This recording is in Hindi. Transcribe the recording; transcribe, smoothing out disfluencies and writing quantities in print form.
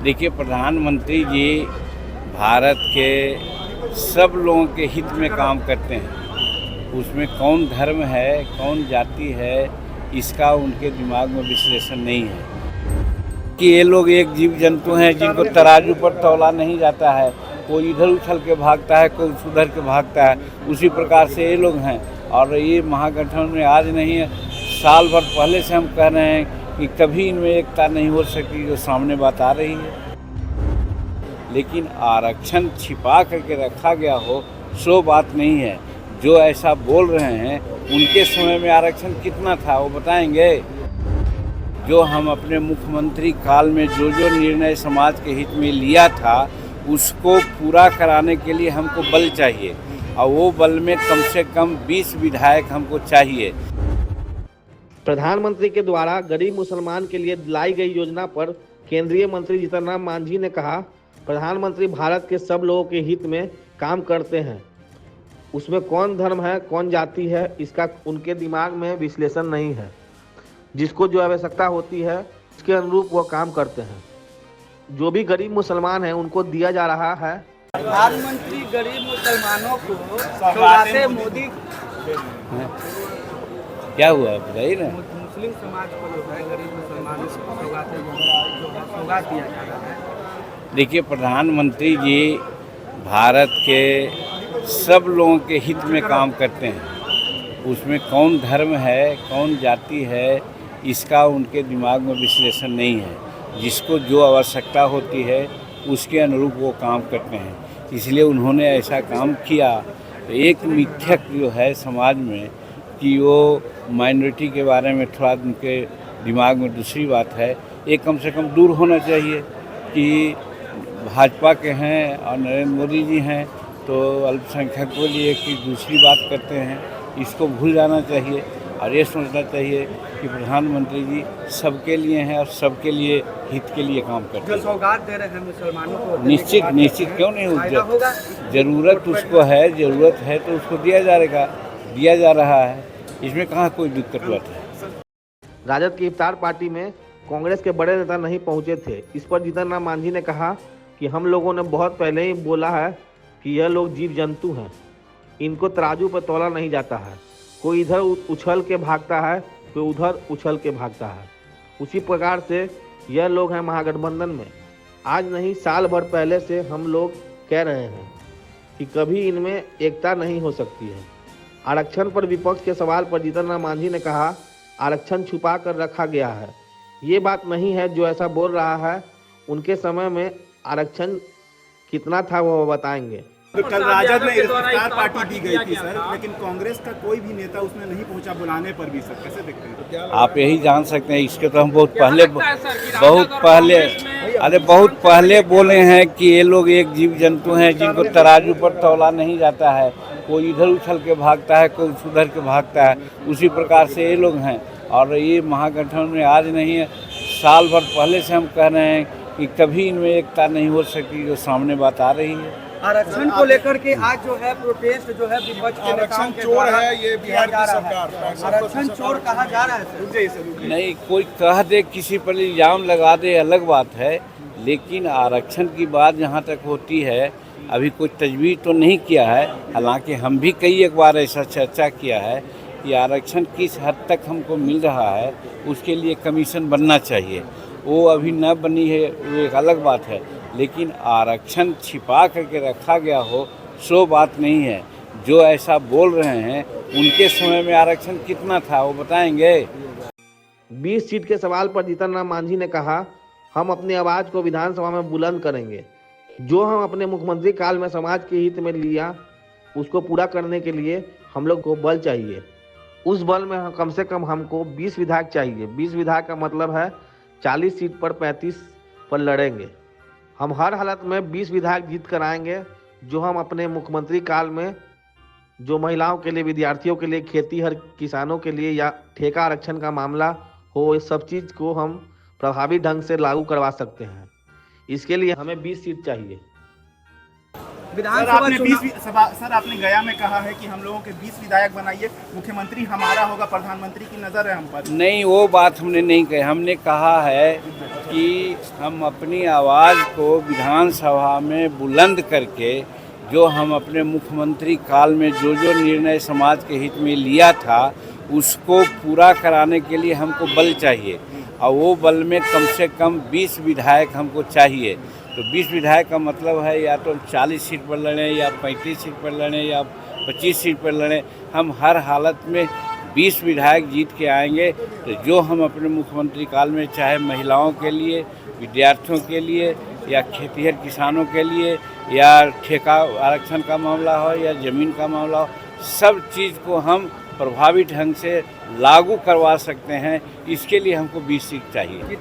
देखिए, प्रधानमंत्री जी भारत के सब लोगों के हित में काम करते हैं। उसमें कौन धर्म है, कौन जाति है, इसका उनके दिमाग में विश्लेषण नहीं है कि ये लोग एक जीव जंतु हैं जिनको तराजू पर तौला नहीं जाता है। कोई इधर उछल के भागता है, कोई उधर के भागता है। उसी प्रकार से ये लोग हैं। और ये महागठबंधन में आज नहीं है, साल भर पहले से हम कह रहे हैं कि कभी इनमें एकता नहीं हो सकती, जो सामने बात आ रही है। लेकिन आरक्षण छिपा करके रखा गया हो सो बात नहीं है। जो ऐसा बोल रहे हैं, उनके समय में आरक्षण कितना था वो बताएंगे। जो हम अपने मुख्यमंत्री काल में जो निर्णय समाज के हित में लिया था, उसको पूरा कराने के लिए हमको बल चाहिए, और वो बल में कम से कम 20 विधायक हमको चाहिए। प्रधानमंत्री के द्वारा गरीब मुसलमान के लिए लाई गई योजना पर केंद्रीय मंत्री जीतन राम मांझी ने कहा, प्रधानमंत्री भारत के सब लोगों के हित में काम करते हैं। उसमें कौन धर्म है, कौन जाति है, इसका उनके दिमाग में विश्लेषण नहीं है। जिसको जो आवश्यकता होती है उसके अनुरूप वो काम करते हैं। जो भी गरीब मुसलमान हैं उनको दिया जा रहा है। प्रधानमंत्री गरीब मुसलमानों को सौगातें मोदी क्या हुआ बताइए ना। मुस्लिम समाज को जो है गरीब मुसलमानों को सौगात दिया जा रहा है। देखिए, प्रधानमंत्री जी भारत के सब लोगों के हित में काम करते हैं। उसमें कौन धर्म है, कौन जाति है, इसका उनके दिमाग में विश्लेषण नहीं है। जिसको जो आवश्यकता होती है उसके अनुरूप वो काम करते हैं। इसलिए उन्होंने ऐसा काम किया। तो एक मिथक जो है समाज में कि वो माइनॉरिटी के बारे में थोड़ा उनके दिमाग में दूसरी बात है, ये कम से कम दूर होना चाहिए कि भाजपा के हैं और नरेंद्र मोदी जी हैं तो अल्पसंख्यक को लिए कि दूसरी बात करते हैं। इसको भूल जाना चाहिए और ये सोचना चाहिए कि प्रधानमंत्री जी सबके लिए हैं और सबके लिए हित के लिए काम करते हैं। जो सौगात दे रहे हैं मुसलमानों को, निश्चित क्यों नहीं होगा। ज़रूरत उसको है, ज़रूरत है तो उसको दिया जा रहा है। इसमें कहाँ कोई दिक्कत बात है। राजद की इफ्तार पार्टी में कांग्रेस के बड़े नेता नहीं पहुंचे थे। इस पर जीतन राम मांझी ने कहा कि हम लोगों ने बहुत पहले ही बोला है कि यह लोग जीव जंतु हैं, इनको तराजू पर तौला नहीं जाता है। कोई इधर उछल के भागता है, कोई उधर उछल के भागता है। उसी प्रकार से यह लोग हैं महागठबंधन में। आज नहीं, साल भर पहले से हम लोग कह रहे हैं कि कभी इनमें एकता नहीं हो सकती है। आरक्षण पर विपक्ष के सवाल पर जीतन राम मांझी ने कहा, आरक्षण छुपा कर रखा गया है। ये बात नहीं है। जो ऐसा बोल रहा है, उनके समय में आरक्षण कितना था वो बताएंगे। तो कल राजद में इफ्तार पार्टी दी गई थी सर, लेकिन कांग्रेस का कोई भी नेता उसमें नहीं पहुंचा बुलाने पर भी। सर कैसे देखते हैं? आप यही जान सकते हैं। इसके तो हम बहुत पहले बोले हैं कि ये लोग एक जीव जंतु हैं जिनको तराजू पर तौला नहीं जाता है। कोई इधर उछल के भागता है, कोई उधर के भागता है। उसी प्रकार से ये लोग हैं। और ये महागठबंधन में आज नहीं है, साल भर पहले से हम कह रहे हैं कि कभी इनमें एकता नहीं हो सकती, जो सामने बात आ रही है। आरक्षण को लेकर के आज जो है प्रोटेस्ट जो है विपक्ष के नेताओं के द्वारा है, ये बिहार की सरकार आरक्षण चोर कहा जा रहा है सर। नहीं, कोई कह दे, किसी पर इल्ज़ाम लगा दे, अलग बात है। लेकिन आरक्षण की बात जहाँ तक होती है, अभी कोई तजवीज़ तो नहीं किया है। हालांकि हम भी कई एक बार ऐसा चर्चा किया है कि आरक्षण किस हद तक हमको मिल रहा है, उसके लिए कमीशन बनना चाहिए। वो अभी न बनी है, वो एक अलग बात है। लेकिन आरक्षण छिपा करके रखा गया हो सो बात नहीं है। जो ऐसा बोल रहे हैं, उनके समय में आरक्षण कितना था वो बताएंगे। 20 सीट के सवाल पर जीतन राम मांझी ने कहा, हम अपनी आवाज़ को विधानसभा में बुलंद करेंगे। जो हम अपने मुख्यमंत्री काल में समाज के हित में लिया, उसको पूरा करने के लिए हम लोग को बल चाहिए। उस बल में कम से कम हमको 20 विधायक चाहिए। 20 विधायक का मतलब है 40 सीट पर 35 पर लड़ेंगे। हम हर हालत में 20 विधायक जीत कर आएंगे। जो हम अपने मुख्यमंत्री काल में जो महिलाओं के लिए, विद्यार्थियों के लिए, खेती हर किसानों के लिए या ठेका आरक्षण का मामला हो, इस सब चीज़ को हम प्रभावी ढंग से लागू करवा सकते हैं। इसके लिए हमें 20 सीट चाहिए। विधानसभा सर आपने गया में कहा है कि हम लोगों के 20 विधायक बनाइए, मुख्यमंत्री हमारा होगा, प्रधानमंत्री की नजर है हम पर। नहीं, वो बात हमने नहीं कही। हमने कहा है कि हम अपनी आवाज़ को विधानसभा में बुलंद करके जो हम अपने मुख्यमंत्री काल में जो निर्णय समाज के हित में लिया था उसको पूरा कराने के लिए हमको बल चाहिए, और वो बल में कम से कम 20 विधायक हमको चाहिए। तो 20 विधायक का मतलब है या तो 40 सीट पर लड़ें, या 35 सीट पर लड़ें, या 25 सीट पर लड़ें। हम हर हालत में 20 विधायक जीत के आएंगे। तो जो हम अपने मुख्यमंत्री काल में, चाहे महिलाओं के लिए, विद्यार्थियों के लिए, या खेतिहर किसानों के लिए, या ठेका आरक्षण का मामला हो, या ज़मीन का मामला हो, सब चीज़ को हम प्रभावी ढंग से लागू करवा सकते हैं। इसके लिए हमको 20 सीट चाहिए।